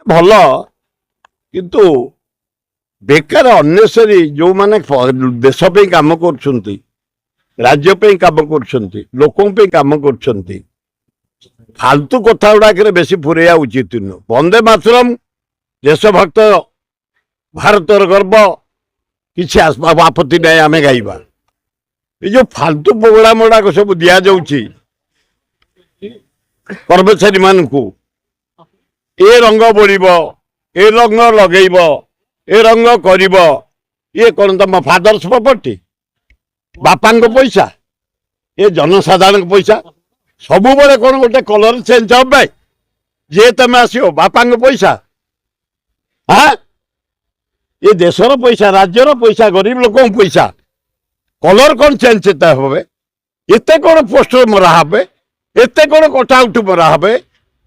भल किंतु बेकार अन्नेसरी जो माने देश पे काम कर राज्य पे काम कर लोकों पे काम कर फालतू कथा गुड़ा बेसी फुरेया उचित नुह। वंदे मातरम देशभक्त भारतर गर्व किसी आपत्ति नहीं आम गाइबा। ये जो फालतू प्रोग्राम गुड़ाक सब दि जाऊँगी कर्मचारी मान को ए रंग बोल ए रंग लगेब ए रंग कर ये कौन तुम फादर्स प्रॉपर्टी बापा पैसा ये जनसाधारण पैसा सब बड़े कौन गोटे कलर चेंज हे जे तुम आसो बापा पैसा हाँ ये देशर पैसा राज्यर पैसा गरीब लोक पैसा कलर कौन चेंज हे एत कौन पोस्टर मरा हे एत कौन कटआउट मरा हे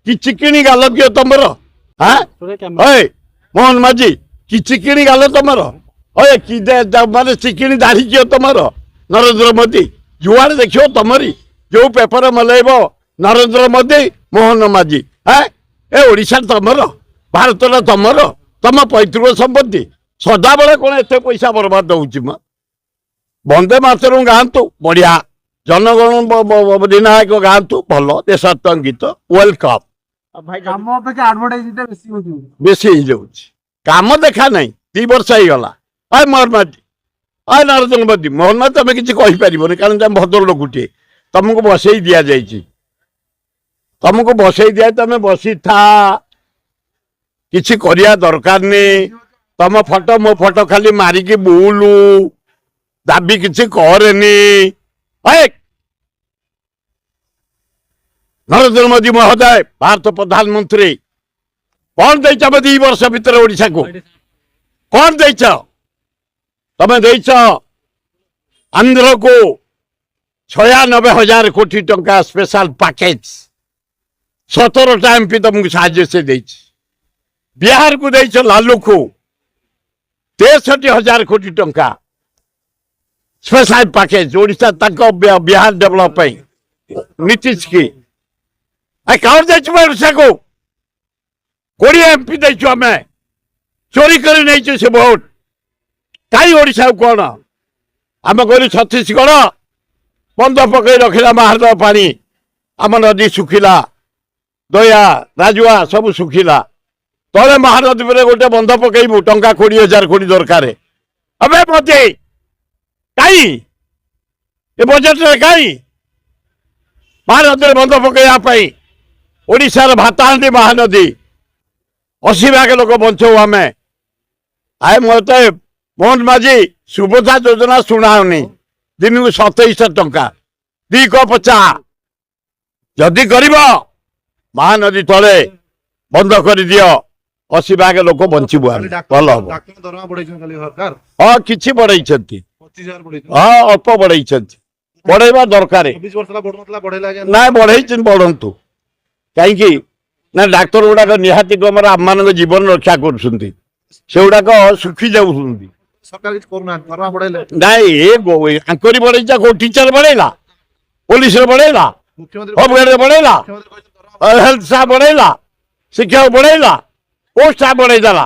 कि चिकिणी गाल किए तुम हाँ मोहन माझी कि चिकिणी गाल तुम कि माने चिकिणी दाढ़ी किए तुम नरेंद्र मोदी जुआड़े देखो तुमरी जो पेपर मलैब नरेंद्र मोदी मोहन माझी हाँ ए ओडिशा तुमर भारत तुमर तुम पैतृक संपत्ति सदा बेले कौन एत पैसा बर्बाद हो वंदे मातरम गाँतु बढ़िया जनगण अधिनायक गाँतु भल देशात्मक वेलकम बेसी काम देखा नहीं 2 वर्ष होगा अय मोहन माझी अय नरेंद्र मोदी मोहन माझी तुम किसी कहीपर कारण तुम भद्र लोकटे तुमको बसई दि जाइए तुमको बसई दिया तुम बसी था किसी करिया दरकार नहीं तुम फोटो मो फोटो खाली मारिकी बुलू दाबी किसी करनी नरेंद्र मोदी महोदय भारत प्रधानमंत्री कौन देच 2 वर्ष भितर ओडिशा को कौन देच तुम देच आंध्र को 96,000 कोटी टंका स्पेशल पैकेज 17टा एमपी तुमको साहाय्य से देच बिहार को देच लालू को 63,000 कोटी टंका स्पेशल पैकेज ओडिशा तक बिहार डेवलप नीतीश की कौन देशा को 20 एमपी देचु आम चोरी कर नहीं से भोट कहीं ओडिशा कौन आम गलु छत्तीसगढ़ बंद पकई रखला महारद पानी आम नदी सुखिला दया राजुआ सब सुखिला तले महानदी पर गोटे बंध पकईबू टंका 20,000 कोटी दरकार अबे मते कहीं ये बजेट कहीं महानदी बंध पकड़ा ओडिशार भाताहांडी महानदी 80 भाग लोक बंचू आम आए मत मोहन माझी सुभद्रा योजना शुणाऊनी दिन को 2700 टंका 2 कप चा जदि कर महानदी तले बंद कर दियो 80 भाग लोक बंचबू भल हम हाँ कि बढ़ई हाँ अल्प बढ़ई बढ़ेवा दरकार ना बढ़ई बढ़ंतु कहीं ना डाक्तर गुड़ाक निहाती कमर आम मान जीवन रक्षा कर सुखी जाऊँगी नाकरी बढ़ेचा को टीचर बढ़ेला पुलिस बढ़ेला होमगार्ड बढ़ेला हेल्थ स्टाफ बढ़ेला शिक्षक बढ़ेला पोस्ट स्टाफ बढ़ेदेला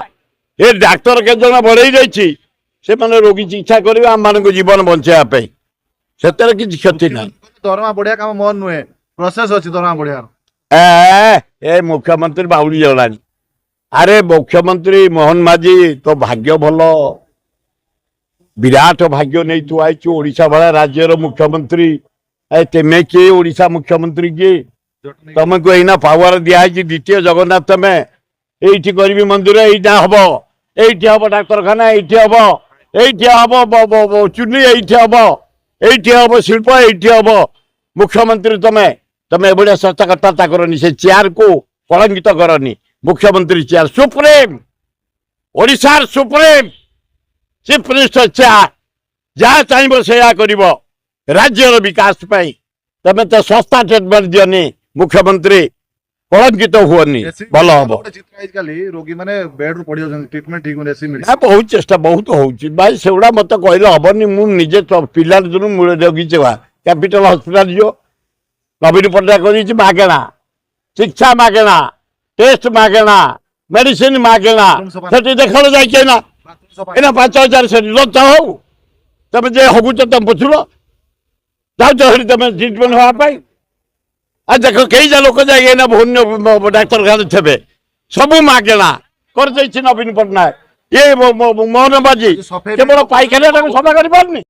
ये डाक्तर के जन बढ़ई जाइए से मैंने रोगी चिकित्सा कर आम मान जीवन बचाई से किसी क्षति ना दरमा बढ़िया काम मन नुहे प्रोसेस अच्छी दरमा बढ़िया ए मुख्यमंत्री बाउली जलानी अरे मुख्यमंत्री मोहन माझी तो भाग्य भल विराट भाग्य नहीं तू आई ओडिशा भाया राज्यर मुख्यमंत्री तेमे किए ओडिशा मुख्यमंत्री किए तुमको यही पावर दिखाई द्वितीय जगन्नाथ तुम ये करी मंदिर यहीटा हम ये हम डाक्तखाना ये हम चुनी ये हम शिल्प ये हम मुख्यमंत्री तुम्हें बढ़िया सतर्कता करनी से चेयर को कलंकित करनी मुख्यमंत्री चेयर सुप्रीम ओडिशार सुप्रीम चीफ मिनिस्टर चेयर जहाँ चाहिए से राज्यर विकास तमें तो सस्ता ट्रिटमेंट दियनी मुख्यमंत्री कलंकित हुअनी भल हम रोगी माने बेड रु पड़ी ट्रीटमेंट ठीक ना बहुत चेष्टा बहुत होची भाई सेगुड़ा मत कहले हबनी मु निजे पिला दिन मूल रोगी कैपिटल हॉस्पिटल जो नवीन पट्टनायक मागेना शिक्षा मागेना टेस्ट मागेना ମେଡିସିନ ମାଗେଣା ସେଠି ଦେଖାଣ ଯାଇକି ନା ଏଇନା 5,000 ସେଠି ଲଞ୍ଚ ହଉ ତମେ ଯେ ହଗୁଛ ତମେ ବୁଝୁଲ ଯାଉଛ ସେଠି ତମେ ଟ୍ରିଟମେଣ୍ଟ ହେବା ପାଇଁ ଆଉ ଦେଖ କେଇଟା ଲୋକ ଯାଇକି ଏଇନା ଭୁବନ ଡାକ୍ତରଖାନା ଥିବେ ସବୁ ମାଗେଣା କରିଦେଇଛି ନବୀନ ପଟ୍ଟନାୟକ ଇଏ ମୋହନ ମାଝୀ କେବଳ ପାଇଖାନାଟାକୁ ସଫା କରିପାରୁନି।